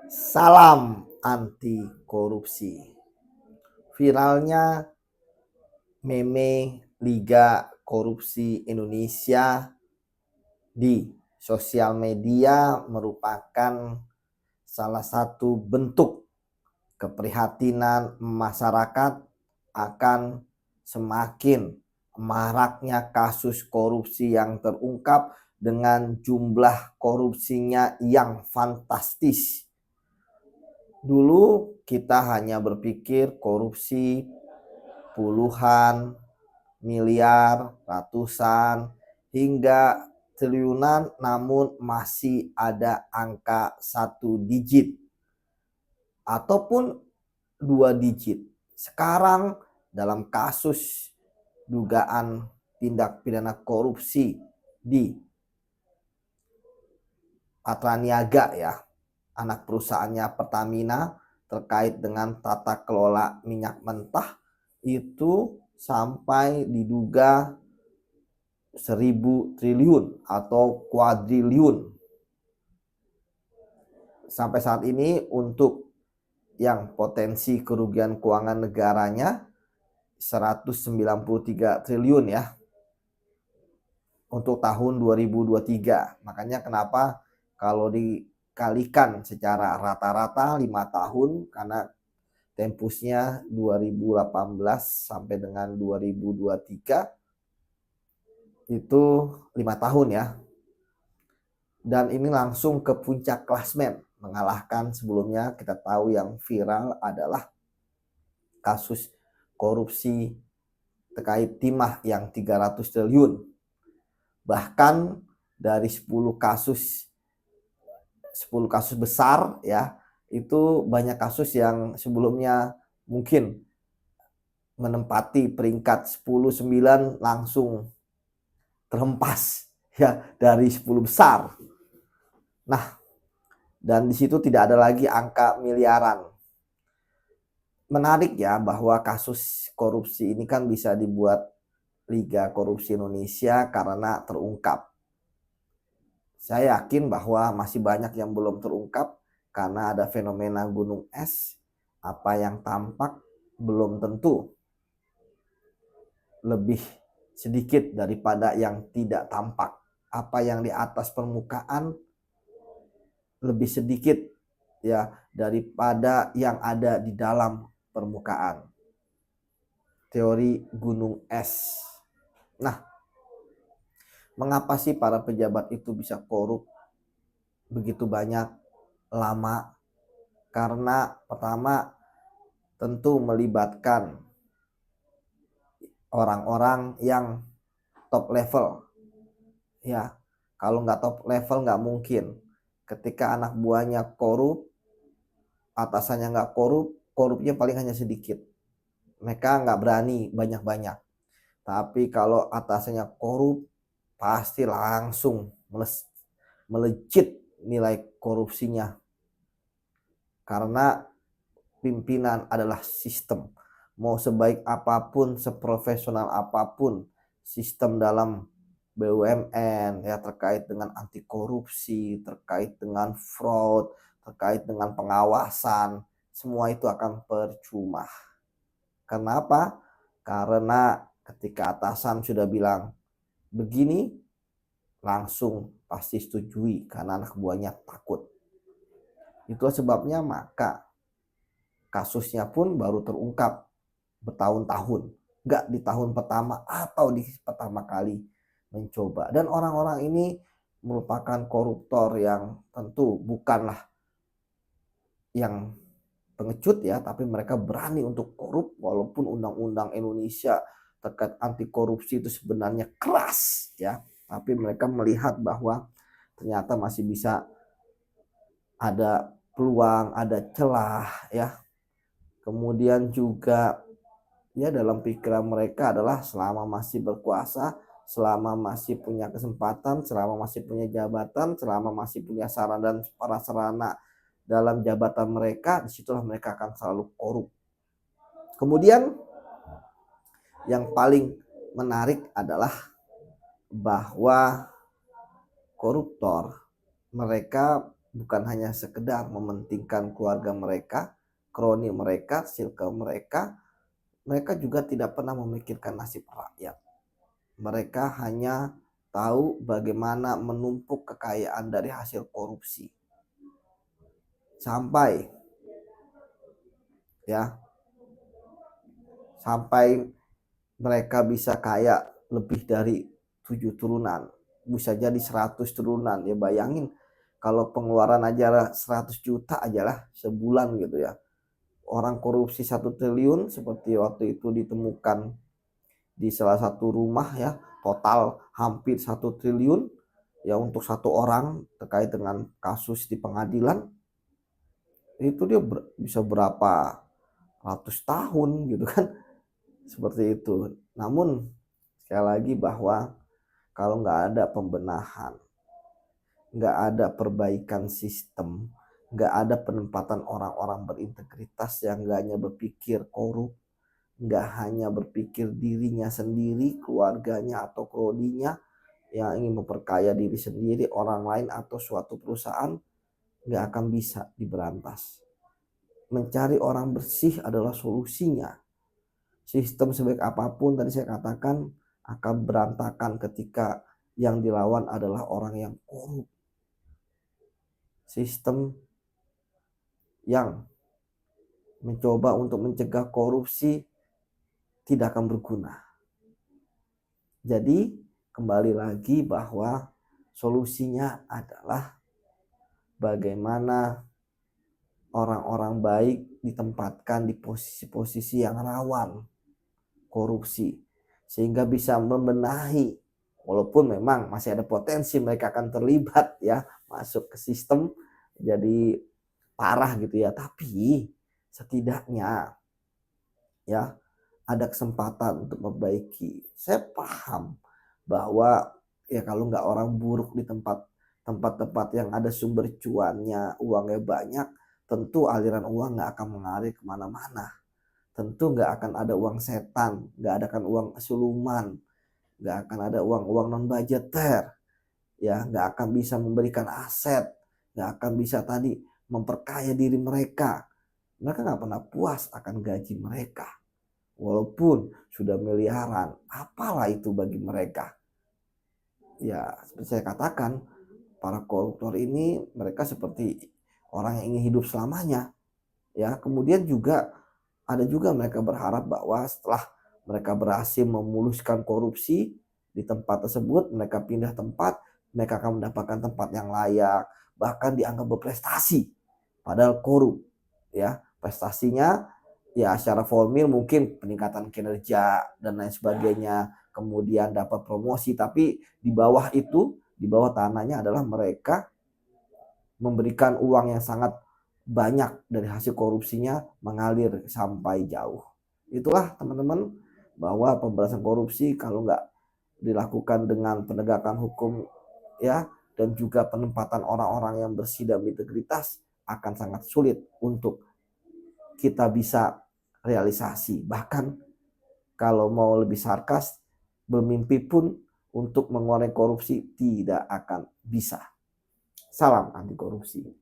Salam anti korupsi. Viralnya meme Liga Korupsi Indonesia di sosial media merupakan salah satu bentuk keprihatinan masyarakat akan semakin maraknya kasus korupsi yang terungkap dengan jumlah korupsinya yang fantastis. Dulu kita hanya berpikir korupsi puluhan miliar, ratusan, hingga triliunan, namun masih ada angka 1 digit ataupun 2 digit. Sekarang dalam kasus dugaan tindak pidana korupsi di Patraniaga ya, anak perusahaannya Pertamina terkait dengan tata kelola minyak mentah itu sampai diduga 1.000 triliun atau kuadriliun. Sampai saat ini untuk yang potensi kerugian keuangan negaranya 193 triliun ya untuk tahun 2023. Makanya kenapa kalau dikalikan secara rata-rata 5 tahun, karena tempusnya 2018 sampai dengan 2023 itu 5 tahun ya. Dan ini langsung ke puncak klasmen, mengalahkan sebelumnya kita tahu yang viral adalah kasus korupsi terkait timah yang 300 triliun. Bahkan dari 10 kasus besar ya, itu banyak kasus yang sebelumnya mungkin menempati peringkat 10, 9 langsung terhempas ya dari 10 besar. Nah, dan di situ tidak ada lagi angka miliaran. Menarik ya bahwa kasus korupsi ini kan bisa dibuat Liga Korupsi Indonesia karena terungkap. Saya yakin bahwa masih banyak yang belum terungkap karena ada fenomena gunung es. Apa yang tampak belum tentu lebih sedikit daripada yang tidak tampak. Apa yang di atas permukaan lebih sedikit ya daripada yang ada di dalam permukaan. Teori gunung es. Nah, mengapa sih para pejabat itu bisa korup begitu banyak lama? Karena pertama tentu melibatkan orang-orang yang top level. Ya, kalau nggak top level nggak mungkin. Ketika anak buahnya korup, atasannya nggak korup, korupnya paling hanya sedikit. Mereka nggak berani banyak-banyak. Tapi kalau atasannya korup, pasti langsung melejit nilai korupsinya. Karena pimpinan adalah sistem. Mau sebaik apapun, seprofesional apapun sistem dalam BUMN ya, terkait dengan anti korupsi, terkait dengan fraud, terkait dengan pengawasan, semua itu akan percuma. Kenapa? Karena ketika atasan sudah bilang begini, langsung pasti setujui karena anak buahnya takut. Itu sebabnya maka kasusnya pun baru terungkap bertahun-tahun, nggak di tahun pertama atau di pertama kali mencoba. Dan orang-orang ini merupakan koruptor yang tentu bukanlah yang pengecut ya, tapi mereka berani untuk korup walaupun undang-undang Indonesia terkait anti korupsi itu sebenarnya keras ya, tapi mereka melihat bahwa ternyata masih bisa ada peluang, ada celah ya. Kemudian juga ya dalam pikiran mereka adalah selama masih berkuasa, selama masih punya kesempatan, selama masih punya jabatan, selama masih punya sarana dan prasarana dalam jabatan mereka, disitulah mereka akan selalu korup. Kemudian yang paling menarik adalah bahwa koruptor mereka bukan hanya sekedar mementingkan keluarga mereka, kroni mereka, circle mereka, mereka juga tidak pernah memikirkan nasib rakyat. Mereka hanya tahu bagaimana menumpuk kekayaan dari hasil korupsi. Sampai mereka bisa kaya lebih dari 7 turunan, bisa jadi 100 turunan. Ya bayangin kalau pengeluaran aja 100 juta aja lah sebulan gitu ya. Orang korupsi 1 triliun seperti waktu itu ditemukan di salah satu rumah ya, total hampir 1 triliun ya untuk satu orang terkait dengan kasus di pengadilan. Itu dia bisa berapa ratus tahun gitu kan, seperti itu. Namun sekali lagi bahwa kalau nggak ada pembenahan, nggak ada perbaikan sistem, nggak ada penempatan orang-orang berintegritas yang nggak hanya berpikir korup, nggak hanya berpikir dirinya sendiri, keluarganya atau kroninya yang ingin memperkaya diri sendiri, orang lain atau suatu perusahaan, nggak akan bisa diberantas. Mencari orang bersih adalah solusinya. Sistem sebaik apapun tadi saya katakan akan berantakan ketika yang dilawan adalah orang yang korup. Sistem yang mencoba untuk mencegah korupsi tidak akan berguna. Jadi kembali lagi bahwa solusinya adalah bagaimana orang-orang baik ditempatkan di posisi-posisi yang rawan korupsi sehingga bisa membenahi, walaupun memang masih ada potensi mereka akan terlibat ya masuk ke sistem jadi parah gitu ya, tapi setidaknya ya ada kesempatan untuk memperbaiki. Saya paham bahwa ya kalau nggak orang buruk di tempat-tempat yang ada sumber cuannya, uangnya banyak, tentu aliran uang nggak akan mengalir kemana-mana. Tentu nggak akan ada uang setan, nggak ada kan uang siluman, nggak akan ada uang-uang non budgeter, ya nggak akan bisa memberikan aset, nggak akan bisa tadi memperkaya diri mereka. Mereka nggak pernah puas akan gaji mereka, walaupun sudah miliaran. Apalah itu bagi mereka? Ya seperti saya katakan, para koruptor ini mereka seperti orang yang ingin hidup selamanya. Ya kemudian juga ada juga mereka berharap bahwa setelah mereka berhasil memuluskan korupsi di tempat tersebut, mereka pindah tempat, mereka akan mendapatkan tempat yang layak, bahkan dianggap berprestasi. Padahal korup, ya prestasinya ya secara formil mungkin peningkatan kinerja dan lain sebagainya, kemudian dapat promosi, tapi di bawah itu, di bawah tanahnya adalah mereka memberikan uang yang sangat banyak dari hasil korupsinya mengalir sampai jauh. Itulah teman-teman bahwa pemberantasan korupsi kalau nggak dilakukan dengan penegakan hukum ya dan juga penempatan orang-orang yang bersih dan berintegritas akan sangat sulit untuk kita bisa realisasi. Bahkan kalau mau lebih sarkas, bermimpi pun untuk mengurangi korupsi tidak akan bisa. Salam anti korupsi.